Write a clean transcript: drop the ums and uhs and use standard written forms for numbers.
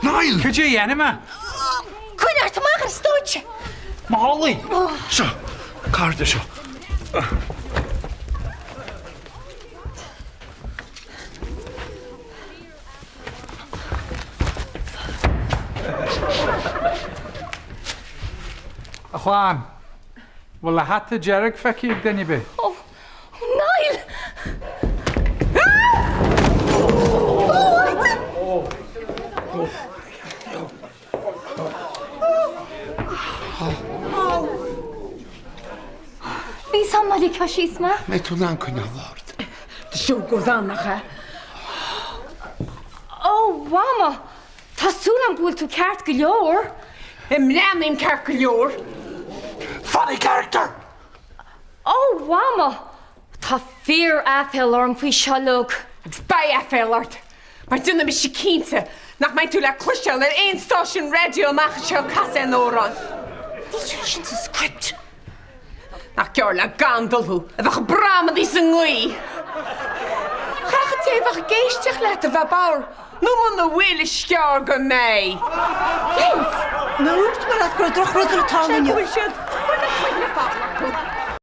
Niall! Could you anima? Cúineart amach ar stáitse. Molly! Seo, carda seo. Juan, well, I had to Jarek feki then you be. Oh, Niall! Bhí somebody cashis ma? Mae tú na'n cwyno lord. The show goes on, nachha. Oh, wama! Tá súlan bhfuil tú ceart go leor. Mlean carcalior. Funny character! Oh, wama! Tá fear afel orm fwy sialog. It's by a fellart. Maar dunne me shikinte. Nach mijn tú la clusha le ein station radio mach show casa noran. This is a script. Nach gjør la gandalhu. Vach brama di sengui. Graag het even geestig laten vabaur. Noem on the will is skjörga mij. Nou, maar dat kan toch groter talen. We're not